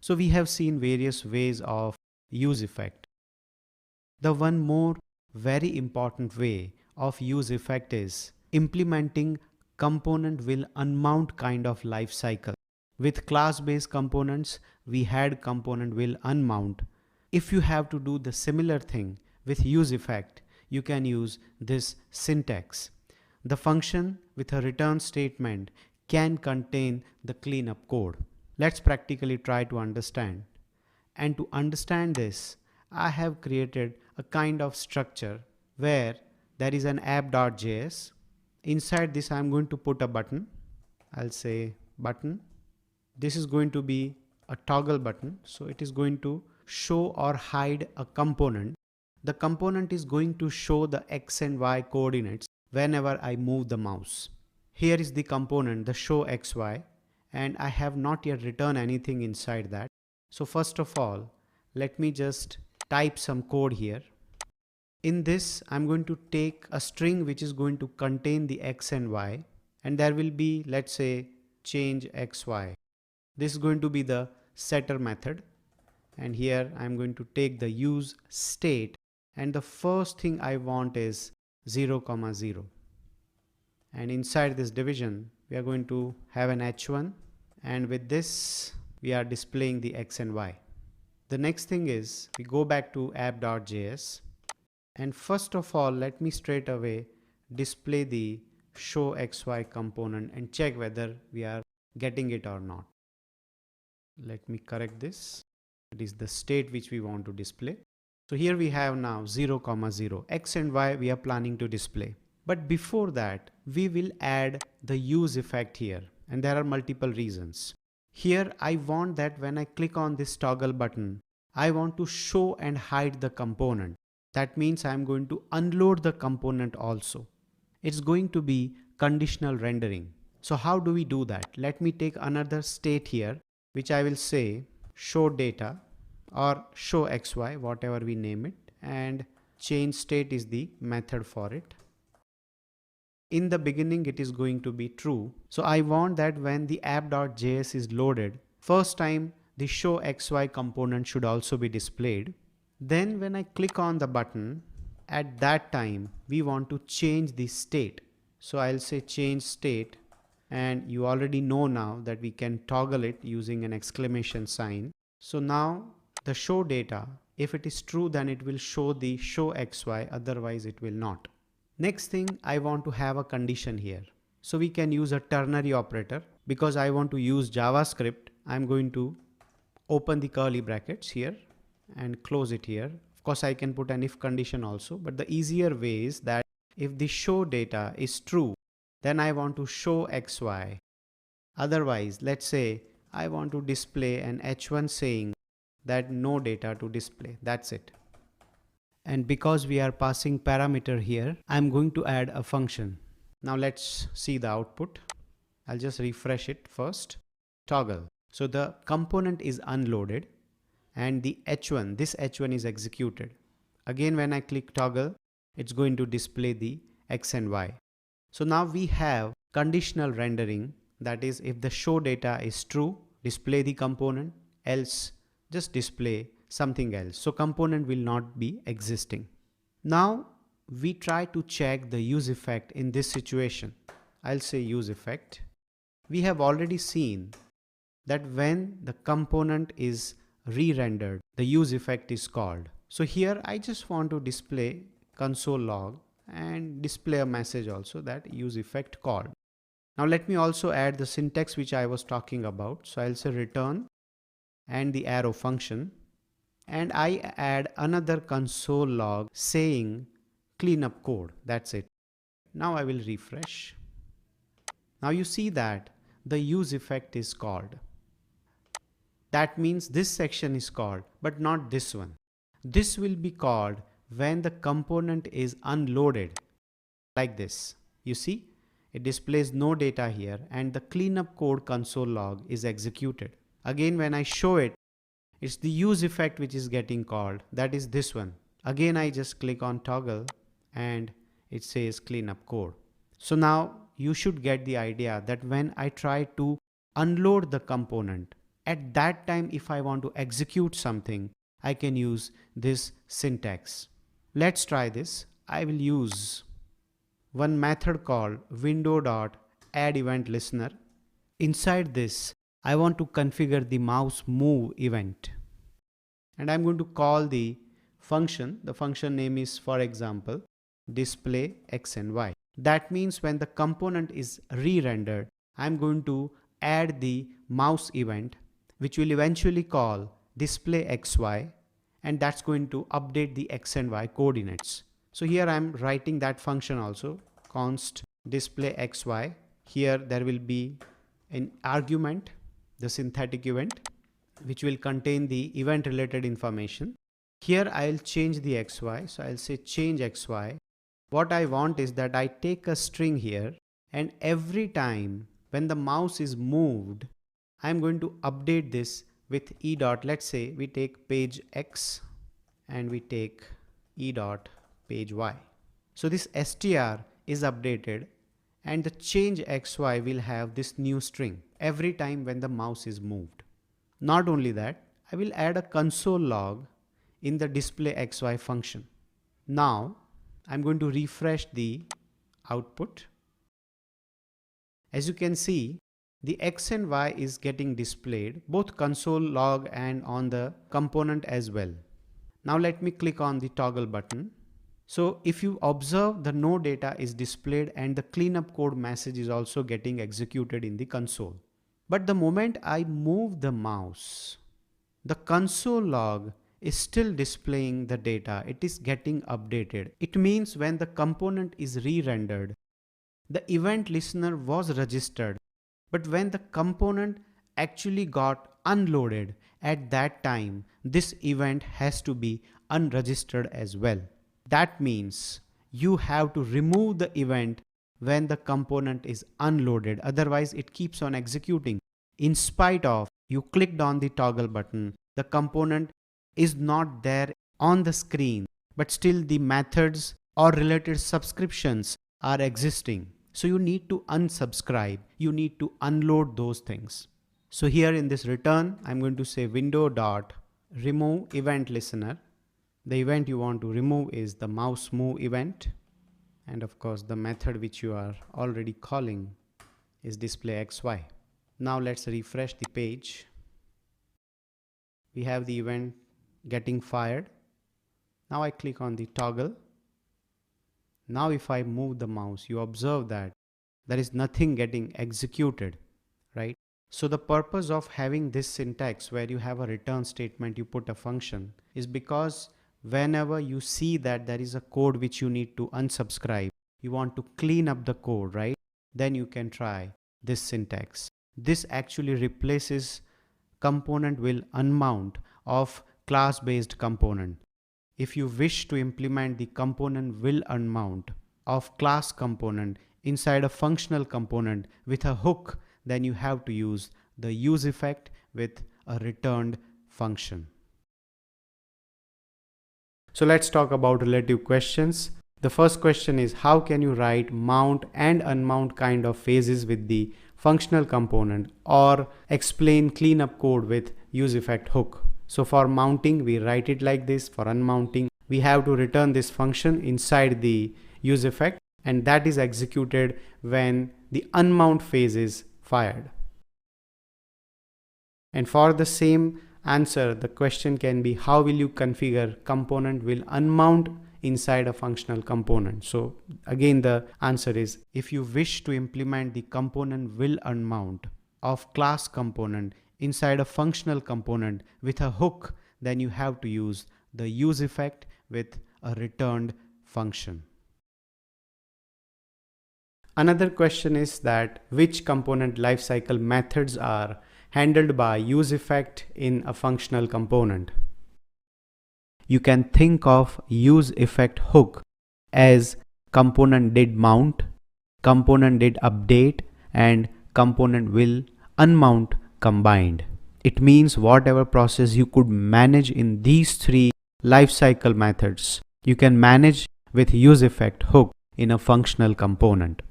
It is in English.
So we have seen various ways of use effect. The one more very important way of use effect is implementing component will unmount kind of life cycle. With class-based components, we had component will unmount. If you have to do the similar thing with use effect, you can use this syntax. The function with a return statement can contain the cleanup code. Let's practically try to understand. And to understand this, I have created a kind of structure where there is an app.js. Inside this, I'm going to put a button. I'll say button. This is going to be a toggle button. So it is going to show or hide a component. The component is going to show the X and Y coordinates whenever I move the mouse. Here is the component, the show XY, and I have not yet written anything inside that. So first of all, let me just type some code here. In this, I'm going to take a string which is going to contain the X and Y, and there will be, let's say, change XY. This is going to be the setter method. And here I'm going to take the use state, and the first thing I want is 0, 0. And inside this division, we are going to have an h1, and with this we are displaying the X and Y. The next thing is we go back to app.js, and first of all, let me straight away display the show XY component and check whether we are getting it or not. Let me correct this. It is the state which we want to display. So here we have now 0, 0. X and Y we are planning to display. But before that, we will add the use effect here, and there are multiple reasons. Here I want that when I click on this toggle button, I want to show and hide the component. That means I'm going to unload the component also. It's going to be conditional rendering. So how do we do that? Let me take another state here, which I will say show data or show XY, whatever we name it, and change state is the method for it. In the beginning, it is going to be true. So I want that when the app.js is loaded, first time the show XY component should also be displayed. Then when I click on the button, at that time, we want to change the state. So I'll say change state, and you already know now that we can toggle it using an exclamation sign. So now the show data, if it is true, then it will show the show XY, otherwise it will not. Next thing, I want to have a condition here. So we can use a ternary operator. Because I want to use JavaScript, I'm going to open the curly brackets here and close it here. Of course, I can put an if condition also, but the easier way is that if the show data is true, then I want to show XY. Otherwise, let's say I want to display an H1 saying that no data to display. That's it. And because we are passing parameter here, I'm going to add a function. Now let's see the output. I'll just refresh it first. Toggle. So the component is unloaded and the H1, this H1 is executed. Again, when I click toggle, it's going to display the X and Y. So now we have conditional rendering. That is, if the show data is true, display the component, else just display something else. So component will not be existing. Now we try to check the use effect in this situation. I'll say use effect. We have already seen that when the component is re-rendered, the use effect is called. So here I just want to display console log and display a message also that use effect called. Now let me also add the syntax which I was talking about. So I'll say return and the arrow function, and I add another console log saying cleanup code. That's it. Now I will refresh. Now you see that the use effect is called. That means this section is called, but not this one. This will be called when the component is unloaded, like this. You see, it displays no data here and the cleanup code console log is executed. Again, when I show it, it's the use effect which is getting called. That is this one. Again, I just click on toggle and it says cleanup code. So now you should get the idea that when I try to unload the component, At that time, if I want to execute something, I can use this syntax. Let's try this. I will use one method called window.addEventListener. Inside this, I want to configure the mouse move event. And I'm going to call the function. The function name is, for example, display x and y. That means when the component is re-rendered, I'm going to add the mouse event, which will eventually call display xy, and that's going to update the x and y coordinates. So here I'm writing that function also, const display xy. Here there will be an argument, the synthetic event, which will contain the event related information. Here I'll change the xy, so I'll say change xy. What I want is that I take a string here, and every time when the mouse is moved, I'm going to update this with e dot. Let's say we take page x and we take e dot page y. So this str is updated, and the change xy will have this new string every time when the mouse is moved. Not only that, I will add a console log in the display xy function. Now I'm going to refresh the output. As you can see, the x and y is getting displayed, both console log and on the component as well. Now let me click on the toggle button. So if you observe, the no data is displayed and the cleanup code message is also getting executed in the console. But the moment I move the mouse, the console log is still displaying the data. It is getting updated. It means when the component is re-rendered, the event listener was registered, but when the component actually got unloaded, at that time this event has to be unregistered as well. That means you have to remove the event when the component is unloaded, otherwise it keeps on executing. In spite of you clicked on the toggle button, the component is not there on the screen, but still the methods or related subscriptions are existing. So you need to unsubscribe, you need to unload those things. So here in this return, I'm going to say window.remove event listener. The event you want to remove is the mouse move event. And of course, the method which you are already calling is display xy. Now let's refresh the page. We have the event getting fired. Now I click on the toggle. Now if I move the mouse, you observe that there is nothing getting executed, right? So the purpose of having this syntax where you have a return statement, you put a function, is because whenever you see that there is a code which you need to unsubscribe, you want to clean up the code, right? Then you can try this syntax. This actually replaces component will unmount of class-based component. If you wish to implement the component will unmount of class component inside a functional component with a hook, then you have to use the use effect with a returned function. So let's talk about relative questions. The first question is, how can you write mount and unmount kind of phases with the functional component, or explain cleanup code with use effect hook? So for mounting, we write it like this. For unmounting, we have to return this function inside the use effect, and that is executed when the unmount phase is fired. And for the same answer, the question can be, how will you configure component will unmount inside a functional component? So again, the answer is, if you wish to implement the component will unmount of class component inside a functional component with a hook, then you have to use the use effect with a returned function. Another question is that which component lifecycle methods are handled by use effect in a functional component. You can think of use effect hook as component did mount, component did update, and component will unmount combined. It means whatever process you could manage in these three lifecycle methods, you can manage with use effect hook in a functional component.